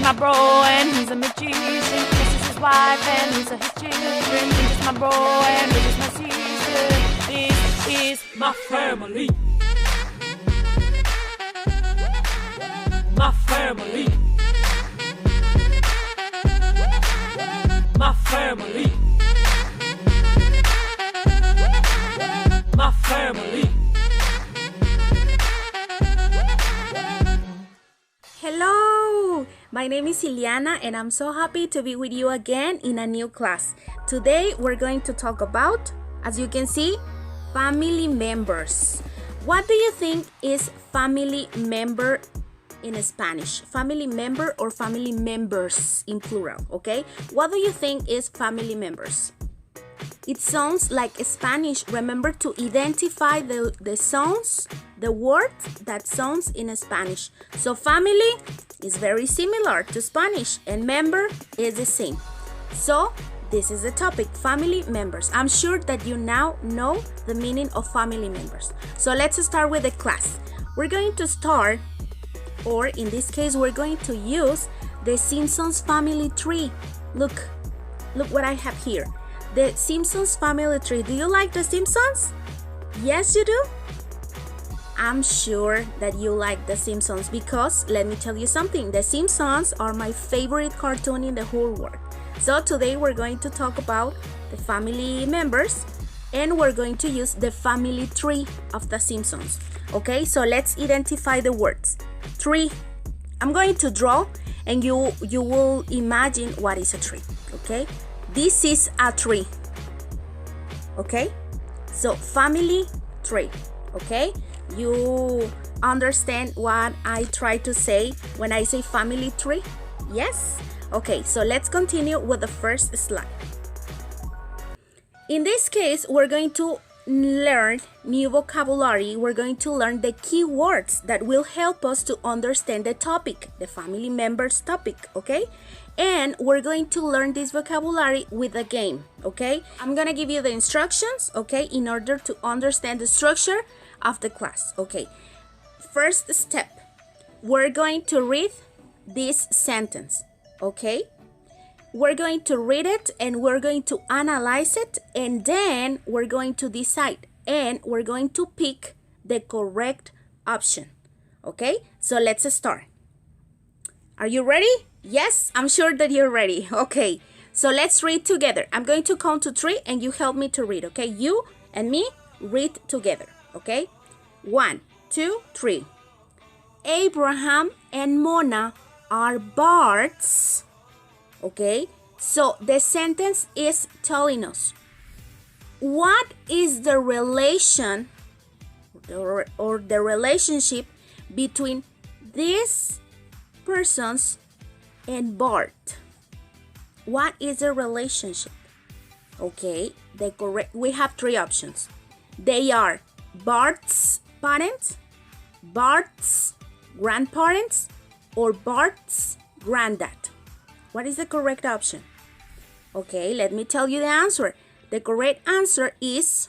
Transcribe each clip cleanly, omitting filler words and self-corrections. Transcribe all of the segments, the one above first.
my bro and he's a magician. This is his wife and these are his children. This is my bro and this is my sister. This is my family. My family. My family. My family. Hello, my name is Ileana and I'm so happy to be with you again in a new class. Today we're going to talk about, as you can see, family members. What do you think is family member in Spanish? Family member or family members in plural, okay? What do you think is family members? It sounds like Spanish. Remember to identify the sounds, the words that sounds in Spanish. So family is very similar to Spanish and member is the same. So this is the topic, family members. I'm sure that you now know the meaning of family members. So let's start with the class. We're going to start, or in this case, we're going to use the Simpsons family tree. Look what I have here. The Simpsons family tree. Do you like the Simpsons? Yes, you do? I'm sure that you like the Simpsons because let me tell you something. The Simpsons are my favorite cartoon in the whole world. So today we're going to talk about the family members and we're going to use the family tree of the Simpsons. Okay, so let's identify the words. Tree. I'm going to draw and you will imagine what is a tree. Okay. This is a tree, okay? So family tree, okay? You understand what I try to say when I say family tree? Yes? Okay, so let's continue with the first slide. In this case, we're going to learn new vocabulary. We're going to learn the key words that will help us to understand the topic, the family members topic, okay? And we're going to learn this vocabulary with a game, okay? I'm gonna give you the instructions, okay, in order to understand the structure of the class, okay? First step, we're going to read this sentence, okay? We're going to read it and we're going to analyze it and then we're going to decide and we're going to pick the correct option, okay? So let's start. Are you ready? Yes, I'm sure that you're ready. Okay, so let's read together. I'm going to count to 3 and you help me to read, okay? You and me read together, okay? 1, 2, 3. Abraham and Mona are birds. Okay, so the sentence is telling us what is the relation or the relationship between these persons and Bart. What is the relationship? Okay, we have 3 options. They are Bart's parents, Bart's grandparents, or Bart's granddad. What is the correct option? Okay, let me tell you the answer. The correct answer is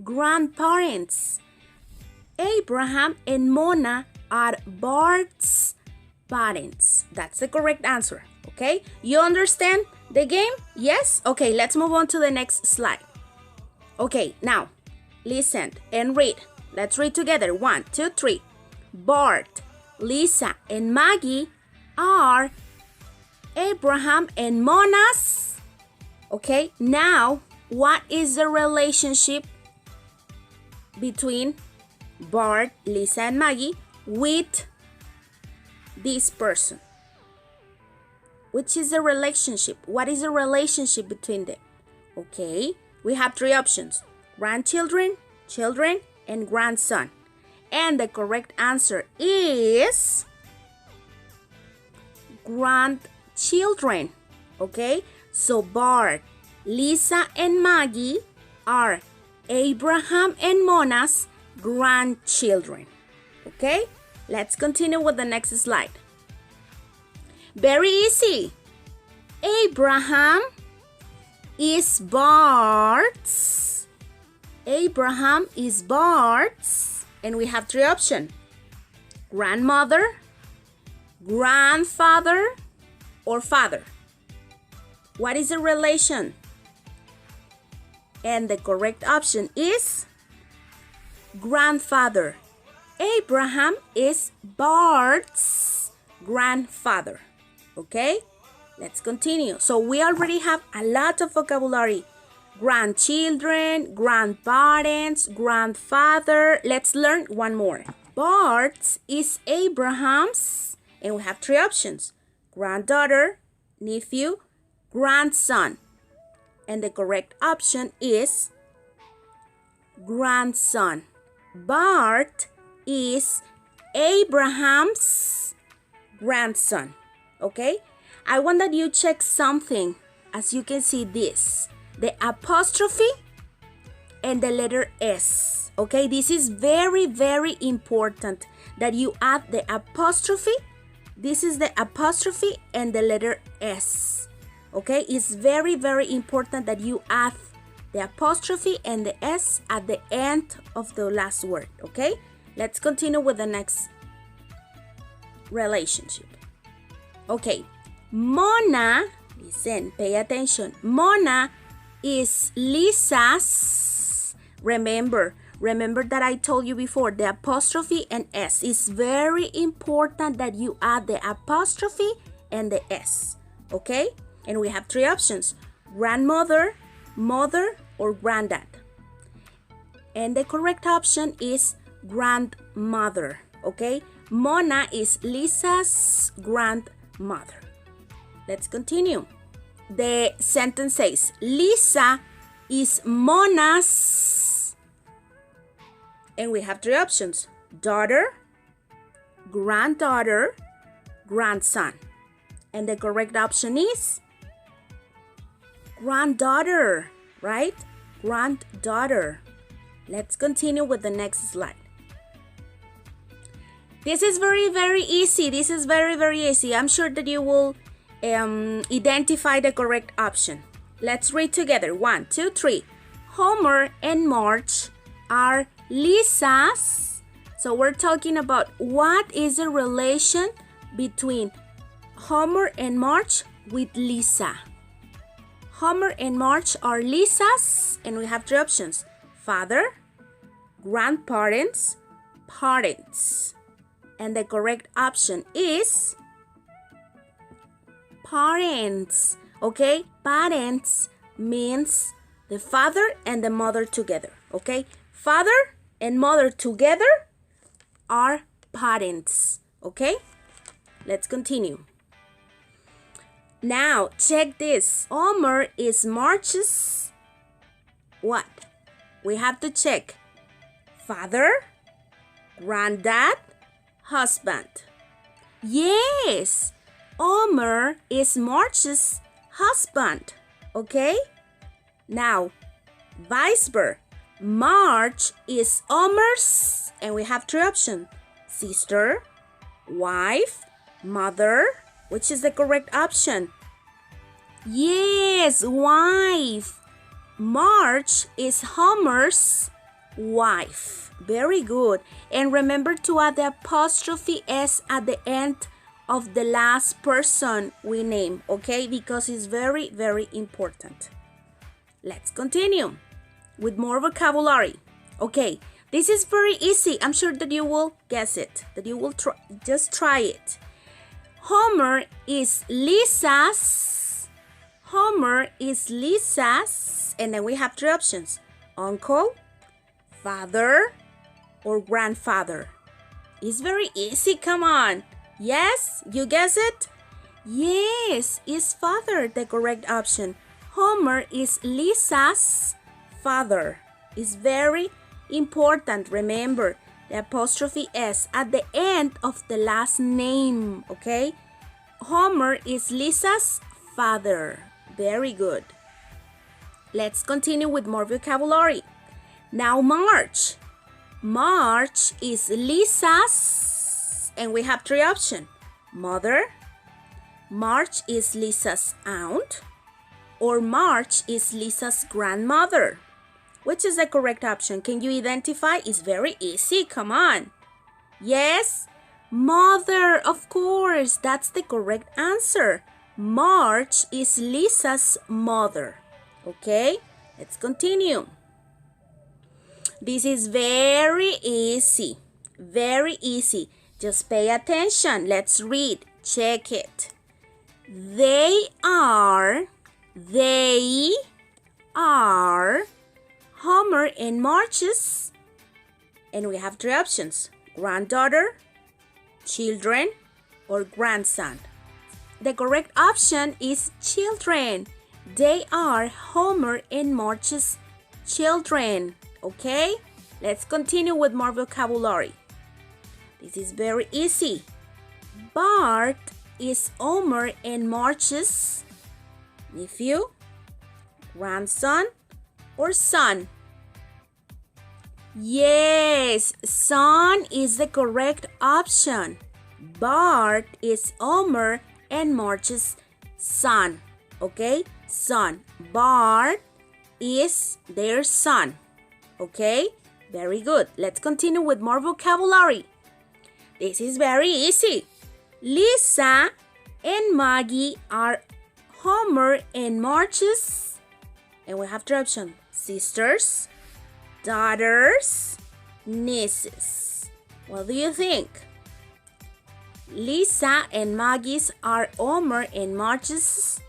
grandparents. Abraham and Mona are Bart's parents. That's the correct answer. Okay, you understand the game? Yes? Okay, let's move on to the next slide. Okay, now listen and read. Let's read together. 1, 2, 3. Bart, Lisa, and Maggie are Abraham and Mona's. Okay, now what is the relationship between Bart, Lisa, and Maggie with this person? Which is the relationship? What is the relationship between them? Okay, we have 3 options: grandchildren, children, and grandson. And the correct answer is grandchildren. Okay, so Bart, Lisa, and Maggie are Abraham and Mona's grandchildren. Okay, let's continue with the next slide. Very easy. Abraham is Bart's. Abraham is Bart's. And we have 3 options: grandmother, grandfather or father? What is the relation? And the correct option is grandfather. Abraham is Bart's grandfather. Okay? Let's continue. So we already have a lot of vocabulary. Grandchildren, grandparents, grandfather. Let's learn one more. Bart is Abraham's, and we have three options: granddaughter, nephew, grandson. And the correct option is grandson. Bart is Abraham's grandson. Okay? I want that you check something. As you can see this, the apostrophe and the letter S. Okay? This is very, very important that you add the apostrophe. This is the apostrophe and the letter S. Okay? It's very, very important that you add the apostrophe and the S at the end of the last word. Okay? Let's continue with the next relationship. Okay. Mona, listen, pay attention. Mona is Lisa's. Remember that I told you before, the apostrophe and S. It's very important that you add the apostrophe and the S. Okay? And we have three options: grandmother, mother, or granddad. And the correct option is grandmother. Okay? Mona is Lisa's grandmother. Let's continue. The sentence says, Lisa is Mona's. And we have three options: daughter, granddaughter, grandson. And the correct option is granddaughter, right? Granddaughter. Let's continue with the next slide. This is very, very easy. This is very, very easy. I'm sure that you will identify the correct option. Let's read together. 1, 2, 3. Homer and Marge are Lisa's. So we're talking about what is the relation between Homer and Marge with Lisa. Homer and Marge are Lisa's, and we have three options: father, grandparents, parents. And the correct option is parents. Okay? Parents means the father and the mother together. Okay? Father and mother together are parents. Okay? Let's continue. Now, check this. Homer is Marge's what? We have to check father, granddad, husband. Yes, Homer is Marge's husband. Okay? Now, vice versa. Marge is Homer's, and we have three options: sister, wife, mother. Which is the correct option? Yes, wife. Marge is Homer's wife. Very good. And remember to add the apostrophe S at the end of the last person we name, okay? Because it's very, very important. Let's continue with more vocabulary. Okay, this is very easy. I'm sure that you will guess it, that you will just try it. Homer is Lisa's. Homer is Lisa's. And then we have three options: uncle, father, or grandfather. It's very easy, come on. Yes, you guess it? Yes, it's father, the correct option. Homer is Lisa's father. It's very important, remember. The apostrophe S at the end of the last name, okay? Homer is Lisa's father. Very good. Let's continue with more vocabulary. Now, Marge. Marge is Lisa's, and we have three options: mother, Marge is Lisa's aunt, or Marge is Lisa's grandmother. Which is the correct option? Can you identify? It's very easy. Come on. Yes, Mother, of course, that's the correct answer. March is Lisa's mother. Okay, let's continue. This is very easy. Very easy. Just pay attention. Let's read. Check it. They are Homer and March's. And we have three options. Granddaughter, children, or grandson. The correct option is children. They are Homer and March's children. Okay? Let's continue with more vocabulary. This is very easy. Bart is Homer and March's nephew, grandson, or son. Yes, son is the correct option. Bart is Homer and March's son. Okay? Son. Bart is their son. Okay? Very good. Let's continue with more vocabulary. This is very easy. Lisa and Maggie are Homer and March's, and we have three options: sisters, daughters, nieces. What do you think? Lisa and Maggie's are Homer and March's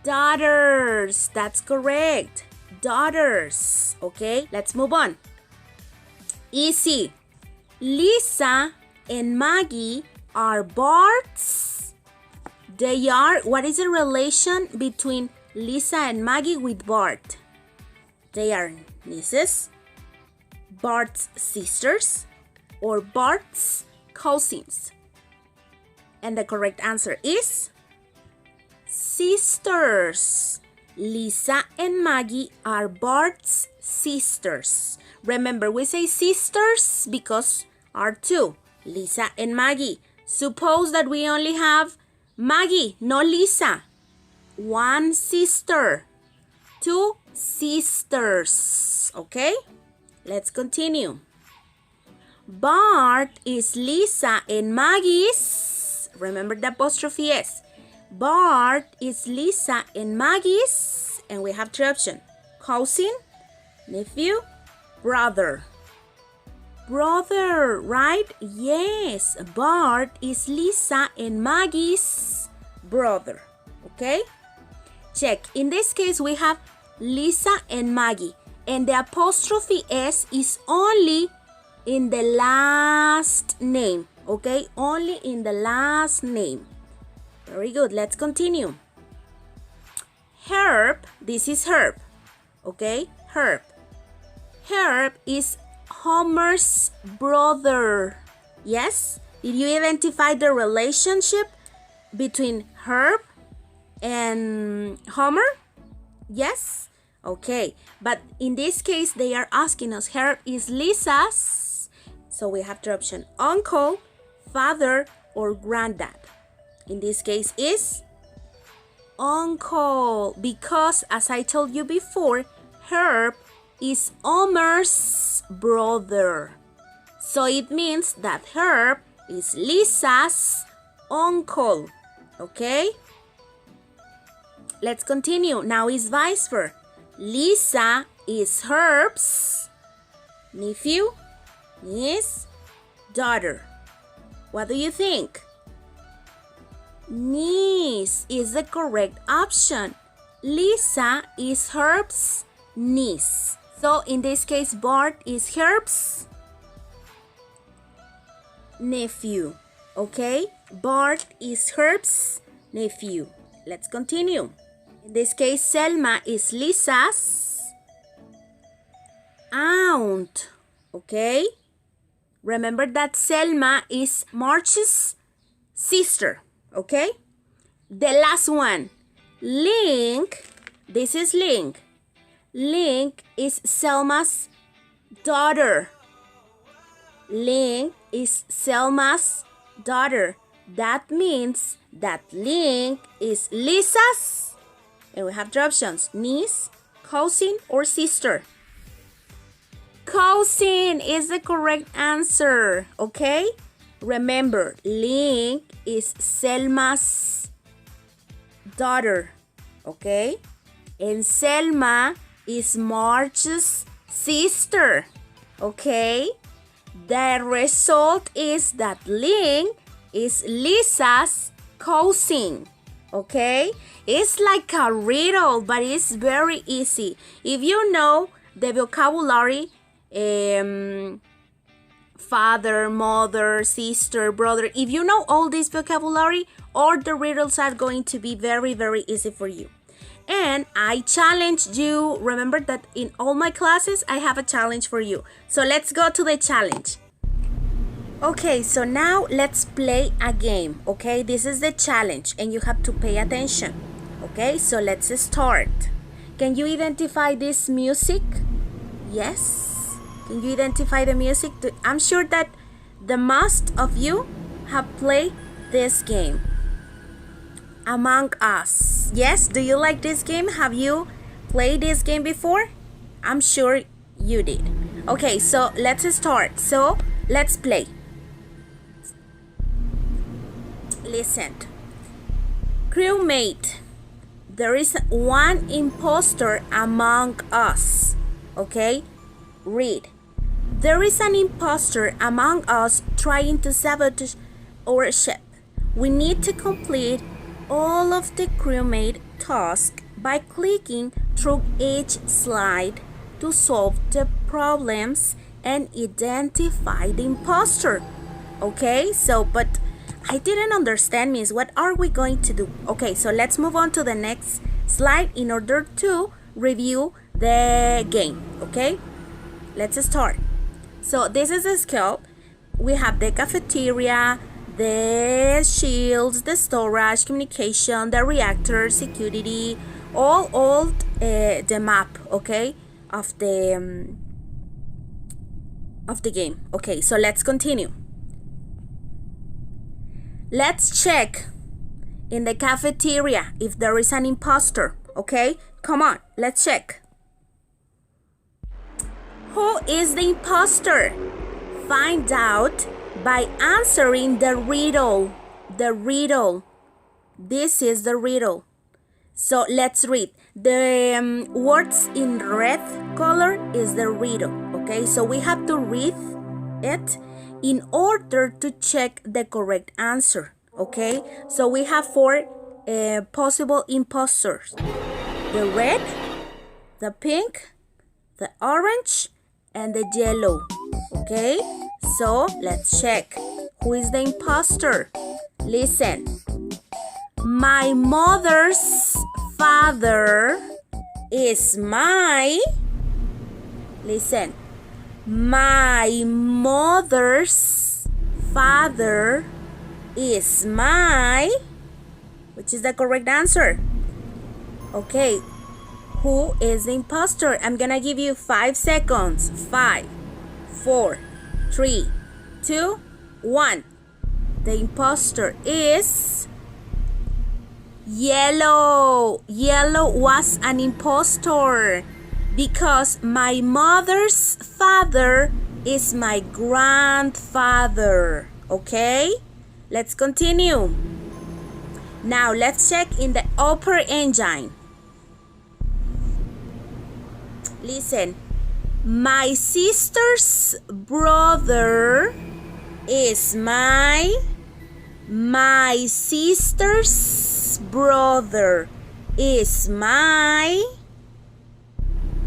daughters. That's correct. Daughters. Okay, let's move on. Easy. Lisa and Maggie are Bart's. They are, what is the relation between Lisa and Maggie with Bart? They are nieces, Bart's sisters, or Bart's cousins. And the correct answer is sisters. Lisa and Maggie are Bart's sisters. Remember, we say sisters because are two, Lisa and Maggie. Suppose that we only have Maggie, no Lisa. One sister, two sisters. Okay? Let's continue. Bart is Lisa and Maggie's. Remember the apostrophe S. Bart is Lisa and Maggie's. And we have three options: cousin, nephew, brother. Brother, right? Yes, Bart is Lisa and Maggie's brother. Okay? Check. In this case, we have Lisa and Maggie. And the apostrophe S is only in the last name. Okay? Only in the last name. Very good. Let's continue. Herb. This is Herb. Okay? Herb. Herb is Homer's brother. Yes? Did you identify the relationship between Herb and Homer? Yes? Okay. But in this case, they are asking us, Herb is Lisa's. So we have the option uncle, father, or granddad. In this case is uncle. Because as I told you before, Herb is Homer's brother. So it means that Herb is Lisa's uncle. Okay? Let's continue. Now is vice versa. Lisa is Herb's nephew, niece, daughter. What do you think? Niece is the correct option. Lisa is Herb's niece. So in this case, Bart is Herb's nephew. Okay? Bart is Herb's nephew. Let's continue. In this case, Selma is Lisa's aunt. Okay? Remember that Selma is March's sister. Okay? The last one. Link. This is Link. Link is Selma's daughter. Link is Selma's daughter. That means that Link is Lisa's, and we have the options: niece, cousin, or sister. Cousin is the correct answer. Okay? Remember, Link is Selma's daughter, okay? And Selma is Marge's sister, okay? The result is that Link is Lisa's cousin, okay? It's like a riddle, but it's very easy. If you know the vocabulary, father, mother, sister, brother, if you know all this vocabulary, all the riddles are going to be very, very easy for you. And I challenged you. Remember that in all my classes, I have a challenge for you. So let's go to the challenge. Okay, so now let's play a game, okay? This is the challenge and you have to pay attention, okay? So let's start. Can you identify this music? Yes? Can you identify the music? I'm sure that the most of you have played this game. Among Us. Yes? Do you like this game? Have you played this game before? I'm sure you did. Okay, so let's start. So let's play. Listen. Crewmate, there is one imposter among us. Okay? Read. There is an imposter among us trying to sabotage our ship. We need to complete all of the crewmate tasks by clicking through each slide to solve the problems and identify the imposter. Okay? So, but I didn't understand, Miss. What are we going to do? Okay, so let's move on to the next slide in order to review the game. Okay, let's start. So this is a skill. We have the cafeteria, the shields, the storage, communication, the reactor, security, all the map, okay, of the game. Okay, so let's continue. Let's check in the cafeteria if there is an imposter, okay? Come on, let's check. Who is the imposter? Find out by answering the riddle. The riddle. This is the riddle. So let's read. The words in red color is the riddle, okay? So we have to read it in order to check the correct answer, okay? So we have 4 possible imposters. The red, the pink, the orange, and the yellow, okay? So let's check. Who is the imposter? Listen. My mother's father is my... Listen. My mother's father is my... Which is the correct answer? Okay. Who is the imposter? I'm gonna give you 5 seconds. 5, 4, 3, 2, 1. The imposter is... Yellow. Yellow was an imposter. Because my mother's father is my grandfather. Okay? Let's continue. Now let's check in the upper engine. Listen. My sister's brother is my sister's brother is my...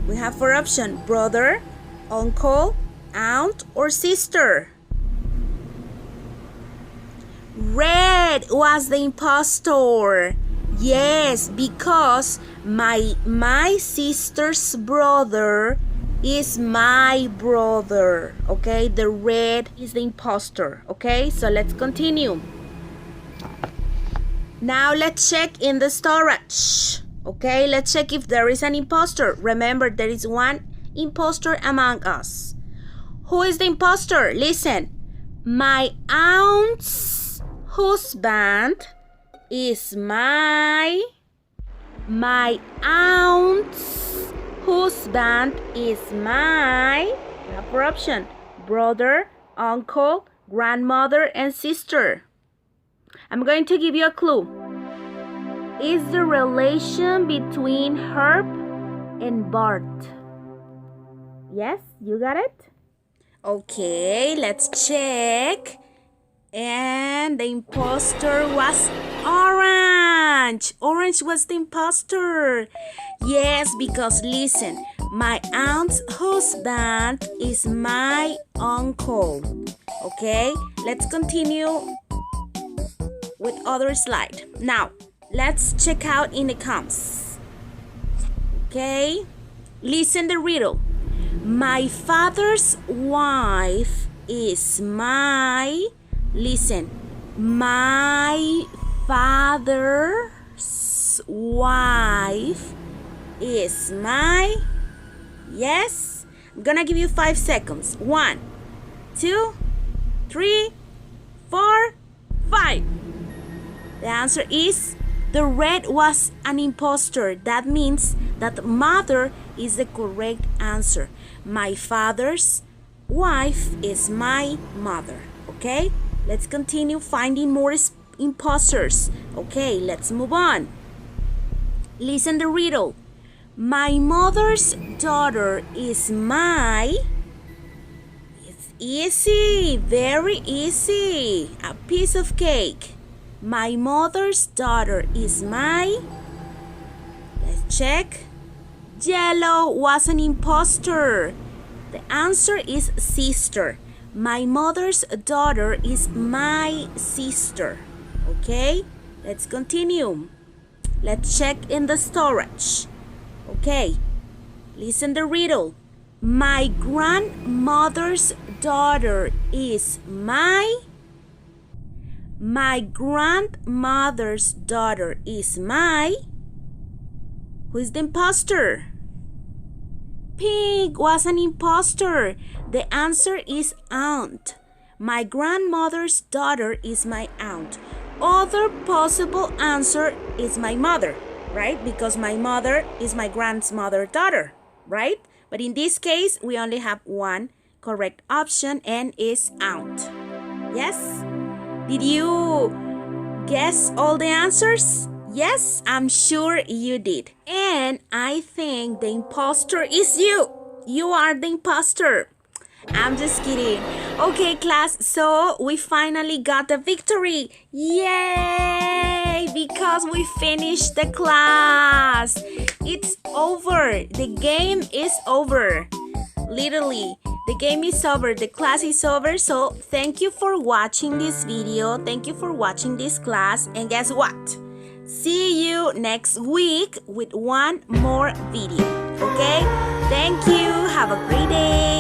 We have 4 options: brother, uncle, aunt, or sister. Red was the impostor. Yes, because my sister's brother is my brother. Okay, the red is the impostor. Okay, so let's continue. Now let's check in the storage. Okay, let's check if there is an imposter. Remember, there is one imposter among us. Who is the imposter? Listen. My aunt's husband is my aunt's husband is my... We have 4 options: brother, uncle, grandmother and sister. I'm going to give you a clue. Is the relation between Herb and Bart? Yes, you got it? Okay, let's check. And the imposter was Orange. Orange was the imposter. Yes, because listen, my aunt's husband is my uncle. Okay, let's continue with other slide. Now, let's check out in the comments. Okay, listen the riddle. My father's wife is my... Listen, my father's wife is my... Yes? I'm gonna give you 5 seconds. 1, 2, 3, 4, 5. The answer is the red was an imposter. That means that mother is the correct answer. My father's wife is my mother. Okay? Let's continue finding more imposters. Okay, let's move on. Listen the riddle. My mother's daughter is my... It's easy, very easy. A piece of cake. My mother's daughter is my... Let's check. Yellow was an imposter. The answer is sister. My mother's daughter is my sister. Okay, let's continue. Let's check in the storage. Okay, listen the riddle. My grandmother's daughter is my... My grandmother's daughter is my... Who is the imposter? Pink was an imposter. The answer is aunt. My grandmother's daughter is my aunt. Other possible answer is my mother, right? Because my mother is my grandmother's daughter, right? But in this case, we only have one correct option and is aunt. Yes? Did you guess all the answers? Yes, I'm sure you did. And I think the imposter is you. You are the imposter. I'm just kidding. Okay, class, so we finally got the victory. Yay! Because we finished the class. It's over. The game is over. Literally, the game is over. The class is over. So thank you for watching this video. Thank you for watching this class. And guess what? See you next week with one more video. Okay? Thank you. Have a great day.